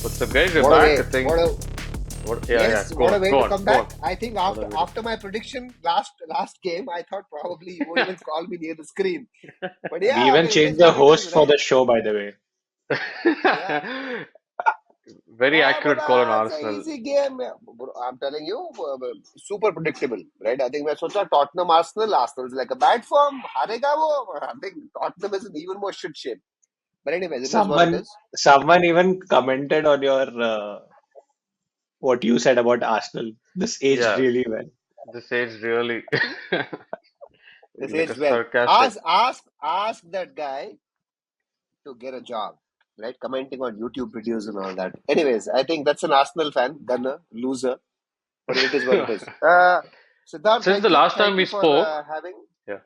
What's up, guys? We're What a back. I way! think. What a What? Yeah. yes! Go What a on. way Go to on. come Go on. back! I think What after a way after my prediction last game, I thought probably you won't even call me near the screen. But We yeah, I even mean, it changed is the what it is, host for right? the show, by the way. Yeah. to. Very But accurate call on it's an Arsenal. easy game. Bro, I'm telling you, super predictable, right? I think मैं सोचा Tottenham Arsenal is like a bad form. हारेगा वो. I think Tottenham is in even more shit shape. But anyways, it is what it Someone, is. someone even commented on your what you said about Arsenal. This aged Yeah. really well. This age really. This Like a aged well. sarcastic. Ask that guy to get a job, right? Commenting on YouTube videos and all that. Anyways, I think that's an Arsenal fan, gunner, loser, but it is what it is. Siddharth, Since the last time thank we you for spoke. having. Yeah.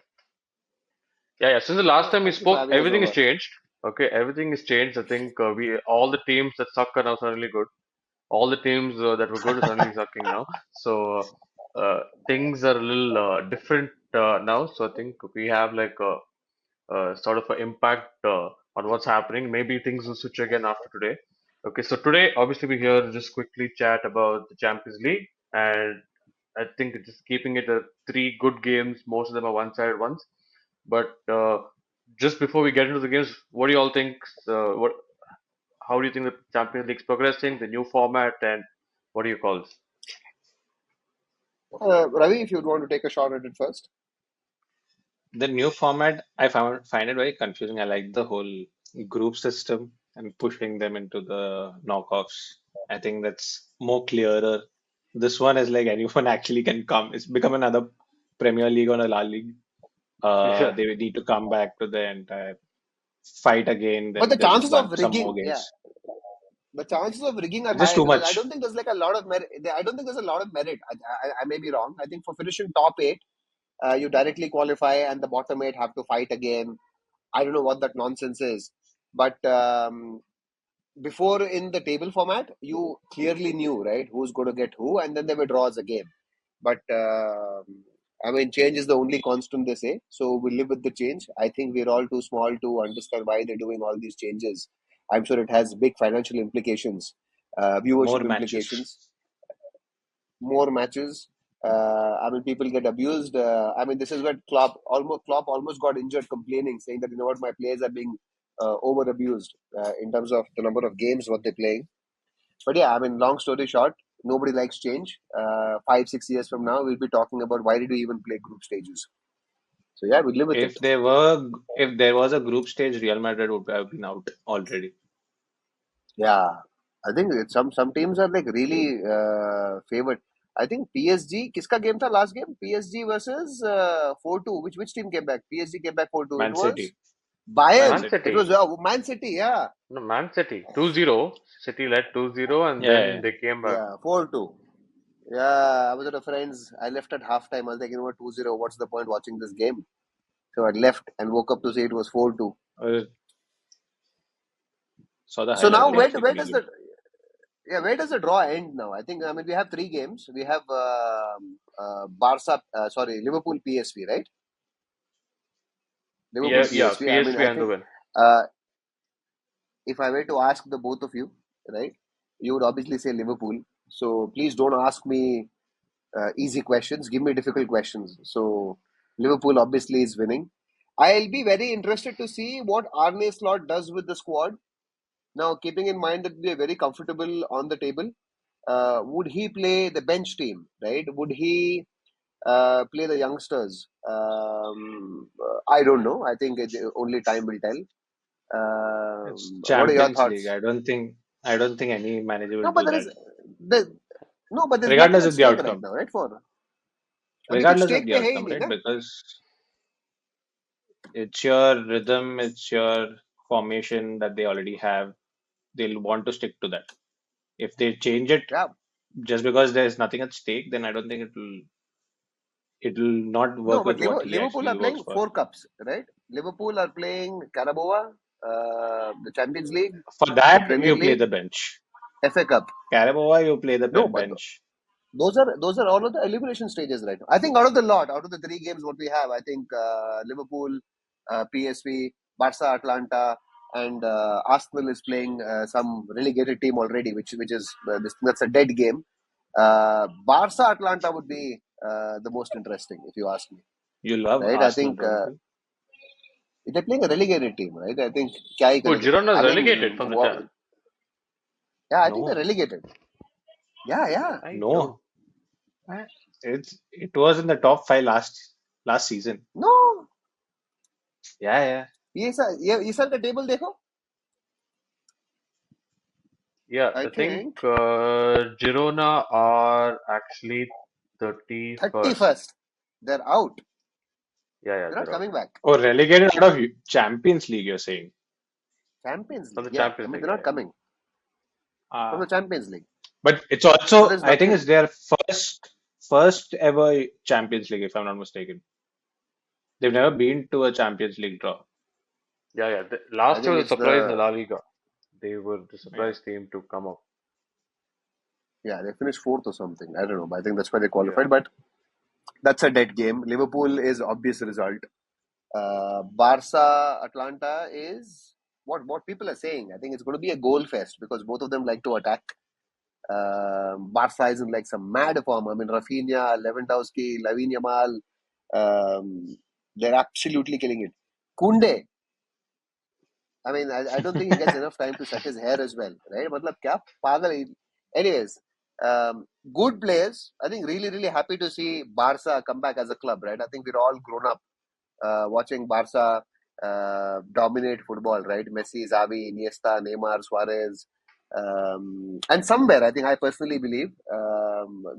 Yeah. Since the last No, time we thank you for spoke, having us everything has over. changed. Okay. Everything has changed. I think we all the teams that suck are now suddenly good. All the teams that were good are suddenly sucking now. So things are a little different now. So I think we have like a sort of an impact on what's happening. Maybe things will switch again after today. Okay, so today obviously we're here to just quickly chat about the Champions League, and I think just keeping it a three good games. Most of them are one-sided ones. But just before we get into the games, what do you all think? What How do you think the Champions League's progressing, the new format, and what do you call this? Ravi, if you'd want to take a shot at it first. The new format, find it very confusing. I like the whole group system and pushing them into the knockoffs. I think that's more clearer. This one is like anyone actually can come. It's become another Premier League or a La League. Yeah, They would need to come back to the entire fight again. But the Then there's just chances of one some more rigging, yeah, games. the chances of rigging are Just high too because I much. don't think there's like a lot of merit. I don't think there's a lot of merit. I may be wrong. I think for finishing top eight, you directly qualify and the bottom eight have to fight again. I don't know what that nonsense is. But before in the table format, you clearly knew, right, who's going to get who, and then there were draws a game. But I mean, change is the only constant, they say. So we live with the change. I think we're all too small to understand why they're doing all these changes. I'm sure it has big financial implications, More viewership matches. implications, more matches. I mean, people get abused. I mean, this is where Klopp almost got injured, complaining, saying that you know what, my players are being over abused in terms of the number of games what they're playing. But yeah, I mean, long story short, nobody likes change. 5 6 years from now, we'll be talking about why did we even play group stages. So yeah, we live with it. If there was a group stage, Real Madrid would have been out already. Yeah, I think some teams are like really favored. I think PSG. किसका game था last game? PSG versus 4-2. Which team came back? PSG came back 4-2. It Man was City. Man Man Bayern. City. It City. was Man City. Yeah, No, Man City. 2-0. City led 2-0, and Yeah, then yeah. they came back. yeah, 4-2. Yeah, I was at a friend's. I left at halftime. I was like, you know what, 2-0. What's the point watching this game? So I left and woke up to say it was 4-2. Uh, saw the So highlights. now It was actually where pretty does good. where does the draw end now? I think we have three games. We have Barca, sorry, Liverpool PSV, right? Liverpool Yeah, Yes. yeah. PSV. I mean, PSV I and the think win. uh, if I were to ask the both of you, right, you would obviously say Liverpool. So please don't ask me easy questions. Give me difficult questions. So Liverpool obviously is winning. I'll be very interested to see what Arne Slot does with the squad. Now, keeping in mind that they're very comfortable on the table, would he play the bench team, right? Would he play the youngsters? I don't know. I think only time will tell. It's What are your Champions League. thoughts? I don't think any manager will No, but do there that, is there, no, but there's nothing regardless at of the stake right outcome. now, right? For अभी कुछ Regardless of stake the पे है ही outcome, नहीं right? ना? Because it's your rhythm, it's your formation that they already have. They'll want to stick to that. If they change it Yeah. just because there's nothing at stake, then I don't think it'll not No, work but with what he Liverpool are actually works playing for. four cups, right? Liverpool are playing Carabao, the Champions League, For the that, Premier you play League, the bench. FA Cup. Carabao, you play the No, but bench. those are all of the elimination stages right now. I think out of the three games what we have, I think Liverpool, PSV, Barca, Atlanta. and Arsenal is playing some relegated team already, which is that's a dead game. Barca Atlanta would be the most interesting, if you ask me. You love Right? I Arsenal, think don't you? they're playing a relegated team, right? I think क्या ही Oh, करेंगे? Girona I is mean, relegated from the chart. yeah, I think they're No, relegated. Yeah. I don't. no. It was in the top five last season. No, Yeah. ये साल का table देखो. Yeah, I I think think Girona are actually 31st. 31st. They're out. Yeah, They're not they're out coming back. Oh, relegated out of Champions League, you're saying? Champions from League. the Yeah, I Champions mean League. they're not Yeah, coming from Ah, the Champions League. but it's So also, there's I think nothing. it's their first ever Champions League, if I'm not mistaken. They've never been to a Champions League draw. yeah. I Last year think was a it's surprise in the the La Liga. They were the Yeah. surprise team to come up. they finished fourth or something. I don't know. But I think that's why they Yeah. qualified. But that's a dead game. Liverpool is obvious result. Barca Atlanta is what people are saying. I think it's going to be a goal fest because both of them like to attack. Barca is in like some mad form. I mean, Rafinha, Lewandowski, Lavine Yamal, they're absolutely killing it. Kunde, I mean, I don't think he gets enough time to set his hair as well, right? मतलब क्या पागल है? Anyways, good players. I think really happy to see Barca come back as a club, right? I think we're all grown up watching Barca dominate football, right? Messi, Xavi, Iniesta, Neymar, Suarez. And somewhere, I think I personally believe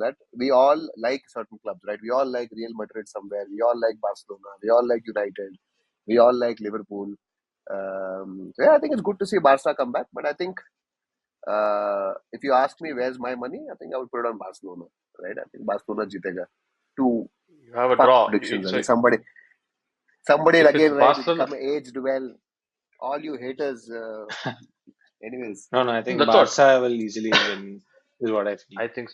that we all like certain clubs, right? We all like Real Madrid somewhere. We all like Barcelona. We all like United. We all like Liverpool. So yeah, I think it's good to see Barca come back. But I think if you ask me where's my money, I think I would put it on Barcelona, right? I think Barcelona jitega. Two You have a fuck draw. predictions. I So mean, somebody if it's again, right? It'll Barcelona, come aged well. All you haters. Anyways, No, I think that's what Barca will easily win, is what I feel. I think.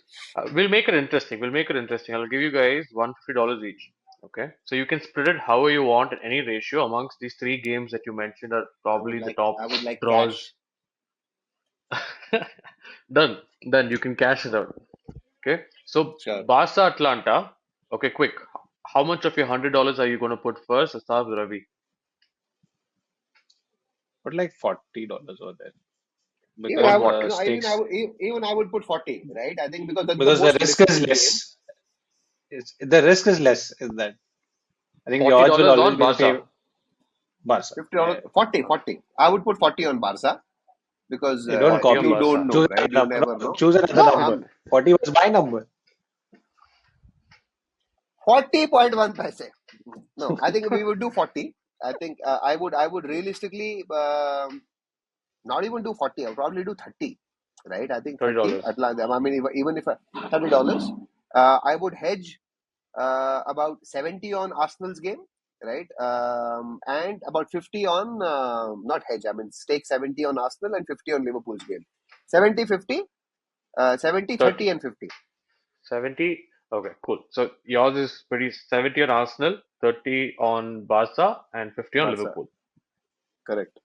We'll make it interesting. We'll make it interesting. I'll give you guys $150 each. Okay, so you can split it however you want in any ratio amongst these three games that you mentioned are probably the top I would like draws. cash. Done. Then you can cash it out. Okay. So Sure. Barca Atlanta. Okay, quick. How much of your $100 are you going to put first? Let's start with Ravi. But like $40 over there Even because I On would, what? the stakes, even I would put 40, right? I think because that's the because the most risk is difficult game. less. The risk is less in that. I think the Forty odds will dollars always on be in Barca. favor Barca. $50, 40. I would put 40 on Barca because Hey, don't Forty on you copy. don't Barca. know, Choose right? another You number. never No, know. choose another No, number. 40 was my number. 40.1 paise. No, I think we would do 40. I think I would realistically not even do 40. I would probably do 30, right? I think 30. $30. I mean, even if $30, I would hedge about 70 on Arsenal's game, right? And about 50 on, not hedge, I mean, stake 70 on Arsenal and 50 on Liverpool's game. 70, 50, 70, 30. 30, and 50. 70. Okay, cool. So yours is pretty 70 on Arsenal, 30 on Barca, and 50 on Barca, Liverpool. correct.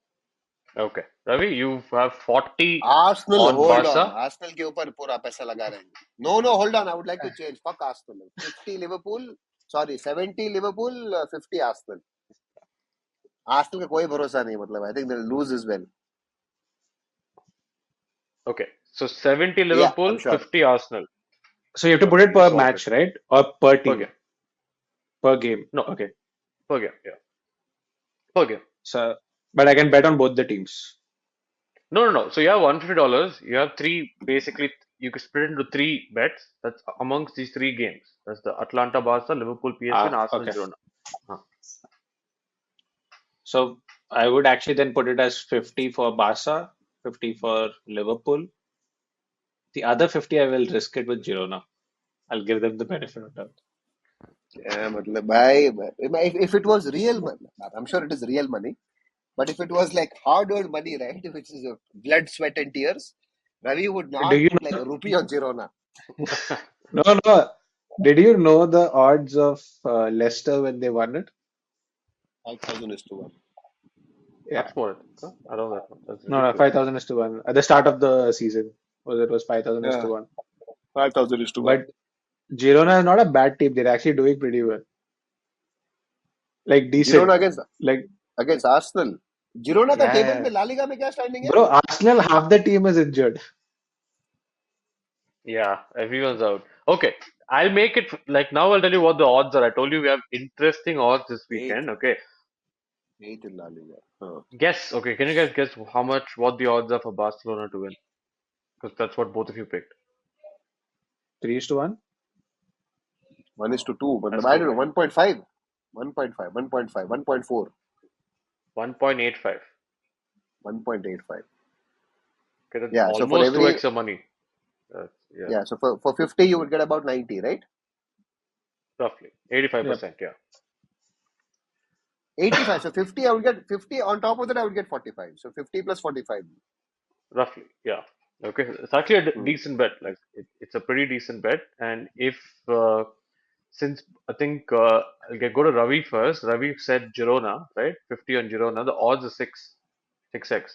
Okay. Ravi, you have 40 Arsenal, on hold on. Barca. Arsenal के ऊपर पूरा पैसा लगा रहे हैं. No, hold on. I would like to change. Fuck Arsenal. 50 Liverpool. Sorry, 70 Liverpool, 50 Arsenal. Arsenal का कोई भरोसा नहीं मतलब. I think they'll lose as well. Okay. So 70 Yeah, I'm Liverpool, sure. 50 Arsenal. So you have to put Okay, it per got match, it. right? Or per Per team, game. per game. No, Okay. per game. Yeah. Per game. So, but I can bet on both the teams. No. So you have $150. You have three, basically, you can split it into three bets. That's amongst these three games. That's the Atlanta Barca, Liverpool PSG, and Arsenal Okay. Girona. Huh. So I would actually then put it as 50 for Barca, 50 for Liverpool. The other 50 I will risk it with Girona. I'll give them the benefit of doubt. Yeah, मतलब भाई, if it was real money, I'm sure it is real money. But if it was like hard-earned money, right, which is blood, sweat, and tears, Ravi would Do not you put like know? a rupee on Girona. No. Did you know the odds of Leicester when they won it? 5,000 is to 1. Yeah. Much more, I think. Huh? I don't know that much. That's No, ridiculous. 5,000 is to 1. At the start of the season, it was 5,000 is to Yeah, 1. 5,000 is to 1. But Girona is not a bad team. They're actually doing pretty well. Like Girona decent. Like, against Arsenal. Girona का table yeah. में La Liga में क्या standing है? Bro, Arsenal, half the team is injured. Yeah, everyone's out. Okay, I'll make it like now. I'll tell you what the odds are. I told you we have interesting odds this Eighth, weekend. Okay, eighth in La Liga. guess. Okay, can you guys guess how much, what the odds are for Barcelona to win? Because that's what both of you picked. 3 is to 1. 1 is to 2. That's मतलब I too don't know, high. 1.5. 1.5, 1.5, 1.4, 1.85. 1.85. Okay, that's Yeah, so for almost two every, x your money. Yeah, yeah, so for 50 you would get about 90, right? roughly Yep. 85%. Yeah, 85. So 50, I would get 50. On top of that, I would get 45. So 50 plus 45. roughly. Yeah. Okay, it's actually a Hmm. decent bet. Like it's a pretty decent bet. And if uh, since I think go to Ravi first. Ravi said Girona, right? 50 on Girona. The odds are 6x.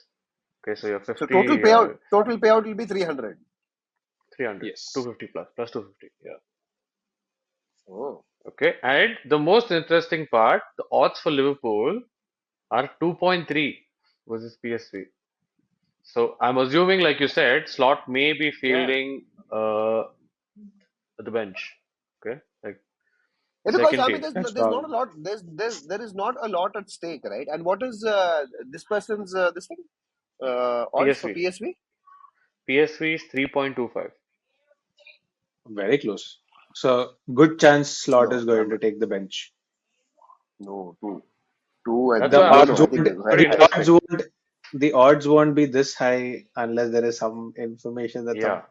Okay, so you're So 50, total payout will be 300. 300, Yes. 250 plus 250. Yeah. Oh, Okay, and the most interesting part, the odds for Liverpool are 2.3 versus PSV. So I'm assuming, like you said, Slot may be yeah. fielding at the bench. Okay, like the Yeah, because second I mean, team. That's there's not a probably. lot. There is not a lot at stake, right? And what is this person's this thing odds for PSV. PSV? PSV is 3.25. Very close. So, good chance Slot No, is going to take the bench. no, two, and That's The why I'm no, odds no. I asking. think won't, It's I, pretty the I, odds interesting. won't, the odds won't be this high unless there is some information that some. Yeah.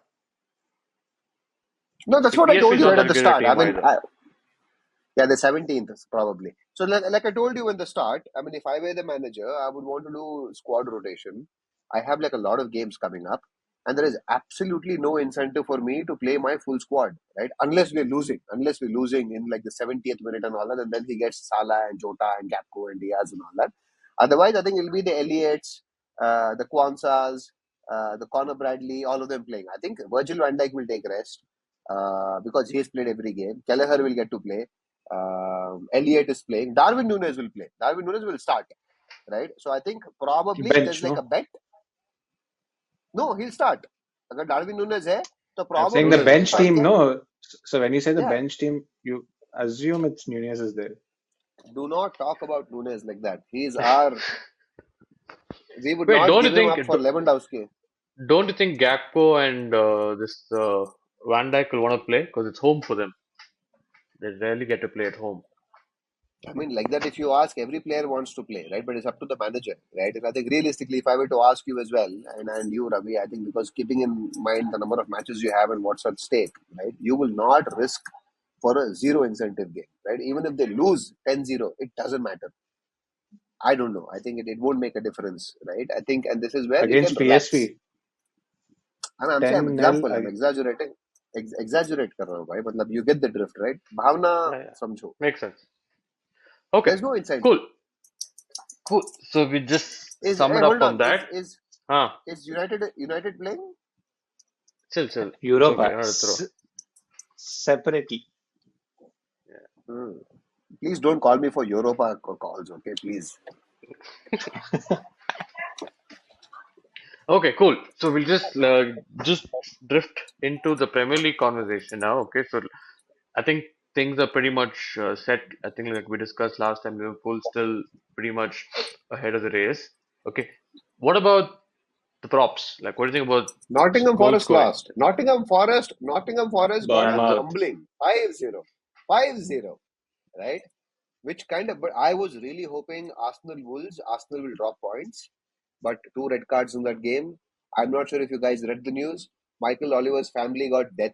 no, that's See, what I PSV told is you not right at that the good a start. I team mean, either. yeah, the 17th probably. So like I told you in the start, I mean, if I were the manager, I would want to do squad rotation. I have like a lot of games coming up, and there is absolutely no incentive for me to play my full squad, right? Unless we're losing in like the 70th minute and all that, and then he gets Salah and Jota and Gakpo and Diaz and all that. Otherwise, I think it'll be the Elliots, the Kwansas, the Conor Bradley, all of them playing. I think Virgil van Dijk will take rest because he has played every game. Kelleher will get to play. Elliott is playing. Darwin Nunes will play. Darwin Nunes will start, right? So I think probably there's Bench, like a no? bet. No, he'll start. अगर Darwin Nunes है, तो I'm saying the probably Nunes will bench start. I team, can. no. So, when you say the Yeah, bench team, you assume it's Nunez is there. do not talk about Nunes like that. He's our. We would Wait, not give him up for Lewandowski. don't you think Gakpo and this Van Dijk will want to play? Because it's home for them. They rarely get to play at home. I mean, like that, if you ask, every player wants to play, right? But it's up to the manager, right? And I think realistically, if I were to ask you as well, and you, Ravi, I think because keeping in mind the number of matches you have and what's at stake, right? You will not risk for a zero incentive game, right? Even if they lose 10-0, it doesn't matter. I don't know. I think it won't make a difference, right? I think, and this is where you can Against relax. PSV, And I'm saying, I'm 10 nil. example, I'm exaggerating. Exaggerate कर रहा हूँ भाई मतलब you get the drift, right? Bhavna Yeah, yeah. समझो. Makes sense. Okay, There's no incentive. cool. Cool. So we just sum Hey, it up hold on on. that. Ah, Is United playing? chill. It's okay. Europa You're not a throw. separately. Yeah. Hmm. Please don't call me for Europa calls, okay? Please. Okay, cool. So we'll just drift into the Premier League conversation now. Okay, so I think things are pretty much set. I think like we discussed last time, Liverpool still pretty much ahead of the race. Okay, what about the props? Like, what do you think about Nottingham goal Forest scoring? lost. Nottingham Forest got a Bournemouth. humbling 5-0. 5-0, right? Which kind of, but I was really hoping Arsenal will drop points, but two red cards in that game. I'm not sure if you guys read the news. Michael Oliver's family got death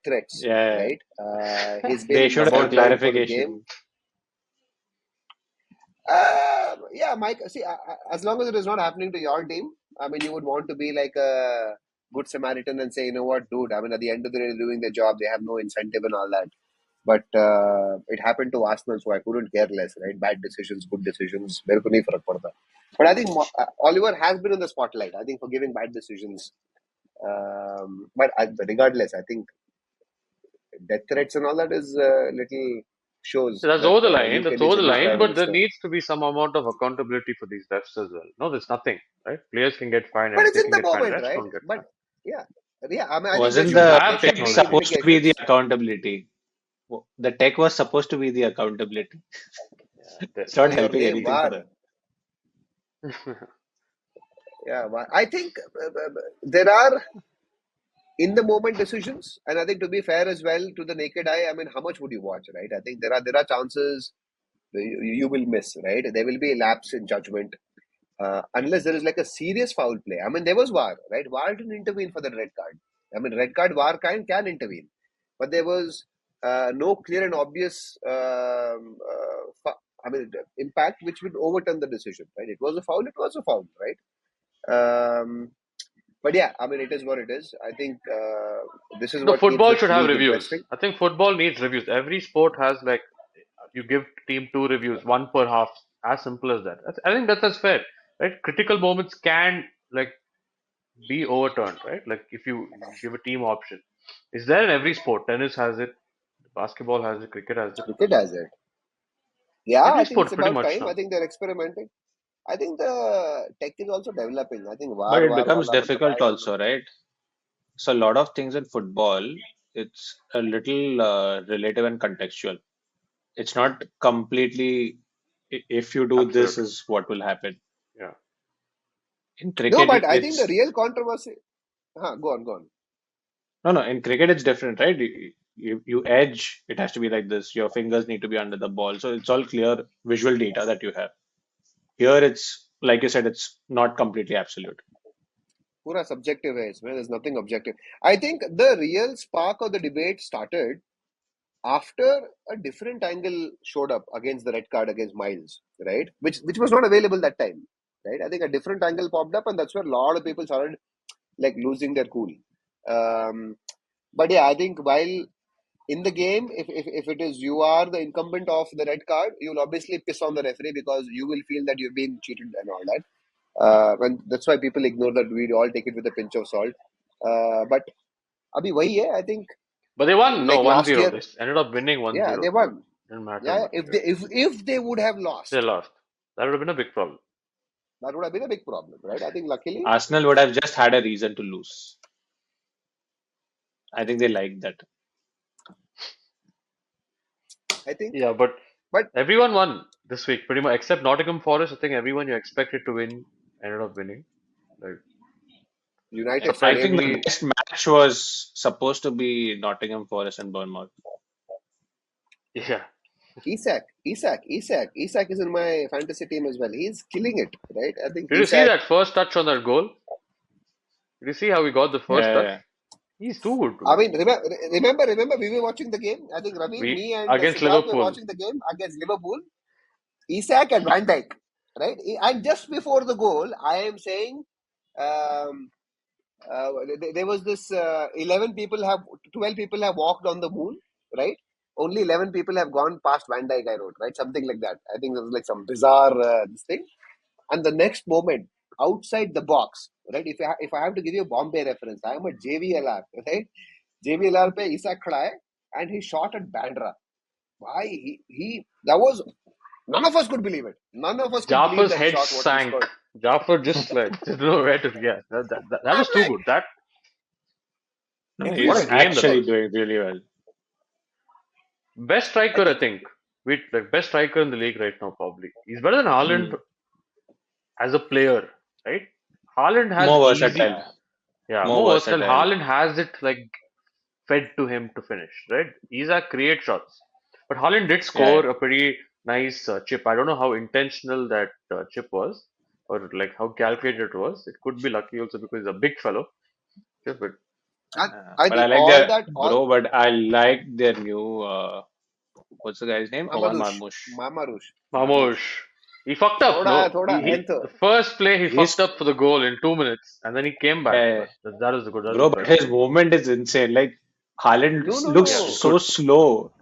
threats, Yeah, right? He's been they in should have number About nine for the game. clarification. Yeah, Mike. See, as long as it is not happening to your team, I mean, you would want to be like a good Samaritan and say, you know what, dude. I mean, at the end of the day, they're doing their job. They have no incentive and all that. But it happened to Arsenal, so I couldn't care less, right? Bad decisions, good decisions, मेरे को नहीं फर्क पड़ता. But I think Oliver has been in the spotlight. I think for giving bad decisions. But regardless, I think death threats and all that is little shows That's that over the line. That's UK needs over a the new line. prime But there minister. needs to be some amount of accountability for these refs as well. No, there's nothing, right? Players can get fined, But it's everything in can the get fined. moment, Refs right? don't get But fined. yeah, yeah. I mean, I think Wasn't You the have there should tech be technology. supposed to be the implications. accountability? The tech was supposed to be the accountability. Yeah, It's not Your helping name, anything for VAR. them. Yeah, VAR. I think there are in the moment decisions, and I think to be fair as well to the naked eye, I mean, how much would you watch, right? I think there are chances you will miss, right? There will be a lapse in judgment unless there is like a serious foul play. I mean, there was VAR, right? VAR didn't intervene for the red card. I mean, red card VAR can intervene, but there was no clear and obvious I mean impact which would overturn the decision, right? It was a foul. It was a foul, right? But yeah, I mean, it is what it is. I think this is No, what keeps football the should have league reviews. interesting. I think football needs reviews. Every sport has like you give team two reviews, one per half. As simple as that. I think that's fair, right? Critical moments can like be overturned, right? Like if you give a team option. Is there in every sport? Tennis has it, basketball has it, cricket has it. Cricket has it. Yeah, Every I think it's sport, pretty about much time. I now. think they're experimenting. I think the tech is also developing. I think But VAR, it VAR, becomes wala, matlab, difficult I don't know. also, right? So a lot of things in football, it's a little relative and contextual. It's not completely if you do this Absolutely. is what will happen. Yeah. In No, cricket, but I think the it's real controversy. Go on, go on. no, no. In cricket, it's different, right? You edge, it has to be like this. Your fingers need to be under the ball. So it's all clear visual data that you have. Here, it's like you said, it's not completely absolute. पूरा subjective है इसमें. There's nothing objective. I think the real spark of the debate started after a different angle showed up against the red card against Miles, right? Which was not available that time, right? I think a different angle popped up, and that's where a lot of people started like losing their cool. Um, but yeah, I think while in the game, if it is you are the incumbent of the red card, you'll obviously piss on the referee because you will feel that you've been cheated and all that. And that's why people ignore that. We all take it with a pinch of salt. But abhi wahi hai, I think But they won. No, like last 1-0. year, They ended up winning yeah, 1-0. they So it won. didn't matter Yeah, yeah. much. If Yeah. they would have They lost, lost. That would have been a big problem. that would have been a big problem, right? I think luckily, Arsenal would have just had a reason to lose. I think they like that. I think, Yeah, but but everyone won this week, pretty much, except Nottingham Forest. I think everyone you expected to win ended up winning. Like United I think failed. the surprisingly, best match was supposed to be Nottingham Forest and Bournemouth. yeah. Isak is in my fantasy team as well. He's killing it, right? I think Did you see Isak. that first touch on that goal? Did you see how he got the Yeah, first yeah, touch? yeah. He's too good, I bro. mean, remember, we were watching the game. I think Ravi, We me, and against Siddharth were Liverpool. watching the game against Liverpool. Isak and Van Dijk, right? And just before the goal, I am saying um, there was this 11 people have 12 people have walked on the moon, right? Only 11 people have gone past Van Dijk, I wrote, right? Something like that. I think it was like some bizarre this thing. And the next moment, outside the box, right? If I have to give you a Bombay reference, I am a JVLR, right? JVLR pe Isak khada hai, and he shot at Bandra. Why he that was none of us could believe it. None of us could believe Jaffer's that head shot what he sank. scored. Jaffer just like didn't know where to. Yeah, that was I'm too like, good. That No, what a he's what game that actually was. doing really well. Best I striker, I think think. We like best striker in the league right now, probably. He's better than Haaland Mm. as a player, right? Haaland has More easy, versatile. yeah, More more versatile. versatile. Haaland has it like fed to him to finish, right? He's a create shots, but Haaland did Yeah, yeah. score a pretty nice chip. I don't know how intentional that chip was, or like how calculated it was. It could be lucky also because he's a big fellow. Yeah, but I But I think like their all bro, but I like their new what's the guy's name? Omar Mamadush, Marmoush. Marmush. Mamosh, he fucked up. No, Thoda the first play he fucked He's up for the goal in 2 minutes, and then he came back. yeah, But that was good. That was bro, but impressive. his movement is insane. Like No, Haaland no, looks Yeah, he's no. good. so slow.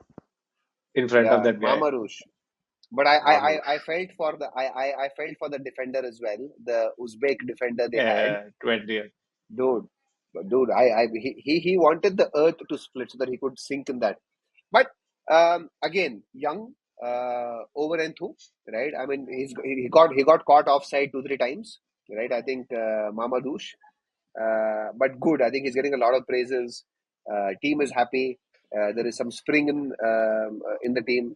in front of Yeah, that guy. Mama Roosh. But I Marmoush. felt for the I felt for the defender as well, the Uzbek defender they had. 20. Dude, dude, he wanted the earth to split so that he could sink in that. But again, young, over and through, right? I mean, he got caught offside 2 3 times, right? I think Mamadouche, but good. I think he's getting a lot of praises. Team is happy. There is some spring in the team.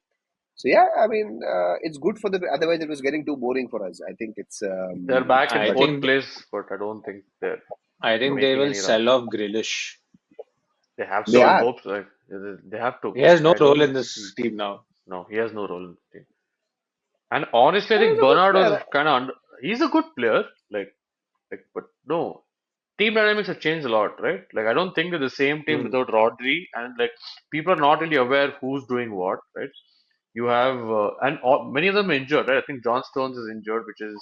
So yeah, I mean, it's good for the. Otherwise, it was getting too boring for us. I think it's. They're back in I But fourth think place, but I don't think they're I think they making will any run. sell off Grealish. They have they to. I Soon. are. hope so. Like, they have to. He has no I role don't in see. this team now. No, he has no role in the team. And honestly, I He's think a good Bernard was player. kind of under. He's a good player. But no. Team dynamics have changed a lot, right? Like, I don't think they're the same team Hmm. without Rodri, and like people are not really aware who's doing what, right? You have many of them are injured, right? I think John Stones is injured, which is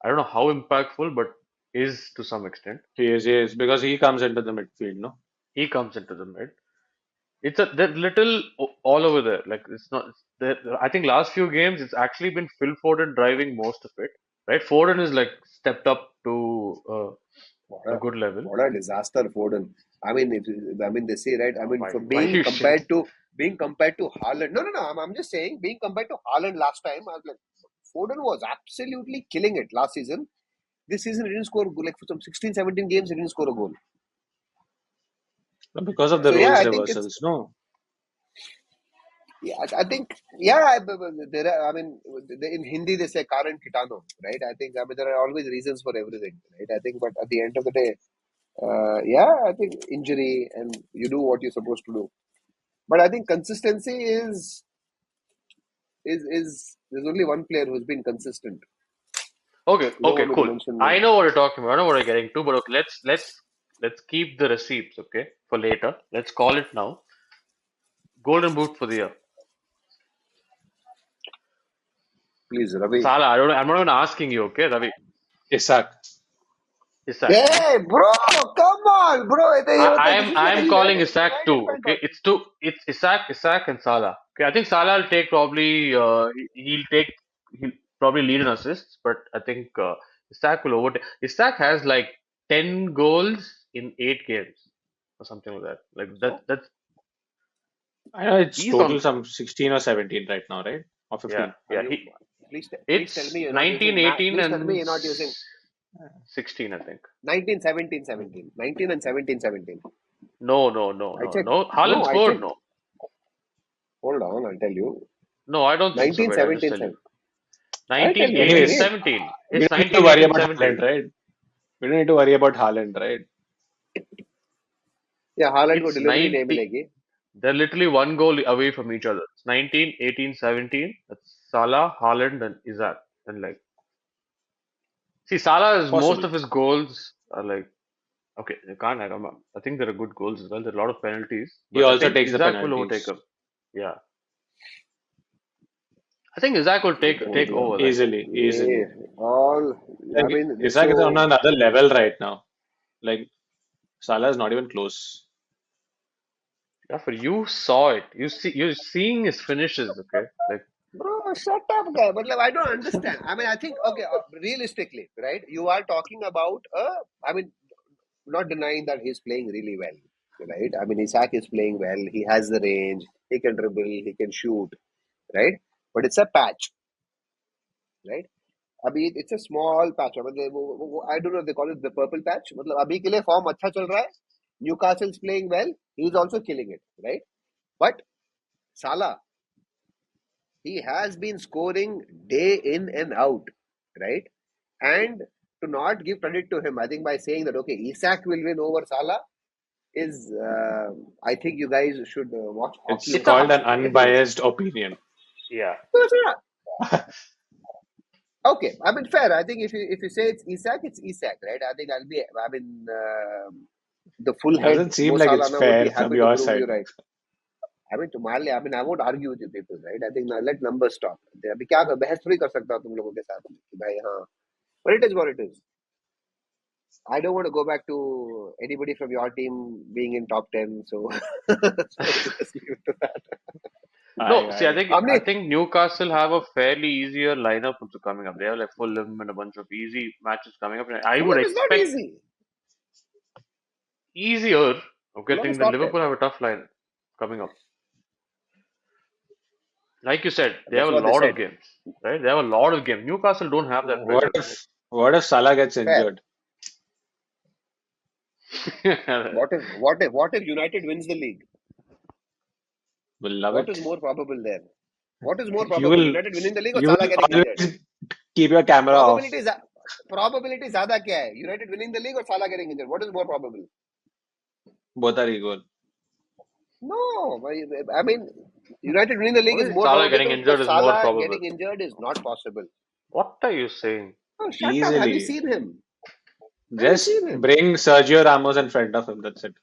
I don't know how impactful, but is to some extent. He is because he comes into the midfield, no? He comes into the mid. They're little all over there. Like it's not. I think last few games it's actually been Phil Foden driving most of it, right? Foden is like stepped up to What a a good level. what a disaster, Foden. I mean, I mean they say, right. I Oh, mean, for why are you saying? being compared to Haaland. No, no, no. I'm just saying being compared to Haaland last time. I was like, Foden was absolutely killing it last season. This season, he didn't score like for some 16, 17 games. He didn't score a goal. Because of the So yeah, roles I think it's reversals, no? yeah. I think yeah. There are, I mean, in Hindi they say Karan Kitano, right? I think I mean there are always reasons for everything, right? I think, but at the end of the day, yeah, I think injury and you do what you're supposed to do. But I think consistency is there's only one player who's been consistent. Okay, You don't okay, want me to cool. mention I names. know what you're talking about. I know what you're getting to, but okay, let's keep the receipts, okay, for later. Let's call it now. Golden boot for the year. Please, Ravi. Salah. I'm not even asking you, okay, Ravi. Isak. Isak, okay. Hey, bro, come on, bro. This is like, are I'm you calling ready? Isak Why are you too. trying Okay, to? it's two. It's Isak, and Salah. Okay, I think Salah will take probably. He'll probably lead in assists, but I think Isak will overtake. Isak has like 10 goals in 8 games or something like that. Like So, that's I know it's he's on. total some 16 or 17 right now, right? Or Yeah, 15. are yeah. you? Please tell It's me you're not 19, using math. 18, Please tell me and you're not using 16. I think. 19, 17, 17. 19 and 17, 17. I checked. No. No, Haaland I scored. checked. No, Hold on, I'll tell you. no. I don't think so. 19, Wait, I'll just 17, tell you. 17. I'll tell 19, you. Wait, 18, Anyways, wait. 17. we It's don't need to 19, worry 18, about 17. Haaland, right? We don't need to worry about Haaland, right? Yeah, Haaland को It's delivery नहीं 90. मिलेगी. They're literally one goal away from each other. It's 19, 18, 17. That's Salah, Haaland, and Isak. And like, see, Salah is most Possible. of his goals are like, okay, you can't. I think there are good goals as well. There are a lot of penalties, He but I also think takes the Isak will overtake penalties him. Yeah, I think Isak will take over. Like, easily, Yeah, easily. all. I Like mean, Isak is on so another level right now. Like Salah is not even close. yeah, for you saw it. You're seeing his finishes. Okay, like bro, shut up, guy. But like, I don't understand. I mean, I think okay, realistically, right? You are talking about I mean, not denying that he's playing really well, right? I mean, Isaac is playing well. He has the range. He can dribble. He can shoot, right? But it's a patch, right? अभी it's a small patch. मतलब I don't know if they call it the purple patch. मतलब अभी के लिए form अच्छा चल रहा है. Newcastle's playing well. He's also killing it, right? But Salah, he has been scoring day in and out, right? And to not give credit to him, I think by saying that okay, Isak will win over Salah is, I think you guys should watch hockey It's or it's a called an something, right? Because unbiased opinion. yeah. no, it's not. Okay, I mean fair. I think if you say it's Isak, right? I think I'll be. I mean, the full head Doesn't seem Mo like Salah it's now would be fair from happy to your prove you side. right. I mean, तुम्हारे लिए, I mean, I won't argue with you people, right? I think now let numbers talk. अभी क्या बहस थोड़ी कर सकता हूँ तुम लोगों के साथ कि भाई हाँ. But it is what it is. I don't want to go back to anybody from your team being in top 10, so, so just leave it to that. No, see, I I think How I many? think Newcastle have a fairly easier lineup also coming up. They have like Fulham and a bunch of easy matches coming up. And I would Fulham is not expect easy. easier. Okay, I Fulham think is the top 10. Liverpool have a tough line coming up. Like you said, they have That's a what they lot of said. games, right? They have a lot of games. Newcastle don't have that what pressure, if Salah gets Fair. injured? right? What if United wins the league? We'll love What it. is more probable there? What is more You probable? will United winning the league or you Salah will getting injured? always keep your camera off. Probability probability ज़्यादा क्या है? United winning the league or Salah getting injured? What is more probable? Both are equal. No, I mean, United winning the league is Only more Salah getting probable injured because is more Salah probable. getting injured is not possible. What are you saying? Oh, shut up. Have you Easily. seen him? Have you Just seen him? bring Sergio Ramos in front of him. That's it.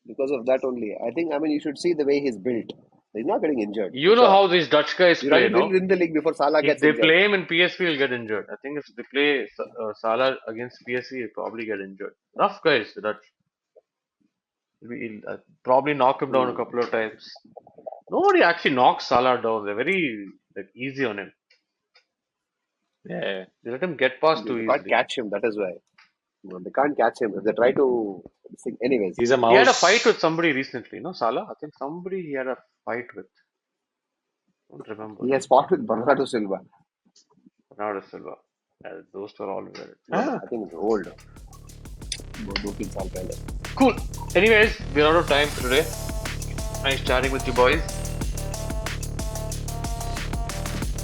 Because of that only. I mean, you should see the way he's built. He's not getting injured, You for know sure. how these Dutch guys play, United will no? win the league before Salah If gets they injured. play him in PSV, he'll get injured. I think if they play Salah against PSV, he'll probably get injured. Rough guys, the Dutch. He'll probably knock him down a Hmm. couple of times. Nobody actually knocks Salah down. They're very like easy on him. Yeah. They let him get past too They can't easily. catch him. That is why. No, they can't catch him. If they try to. Anyways, He's a He had a fight mouse. with somebody recently, no? Salah? I think somebody he had a fight with. Don't remember. he has fought with Bernardo Silva. Bernardo Silva. Those were all very. Ah. I think it's old. 2-3 साल पहले. Cool. Anyways, we're out of time for today. Nice chatting with you boys.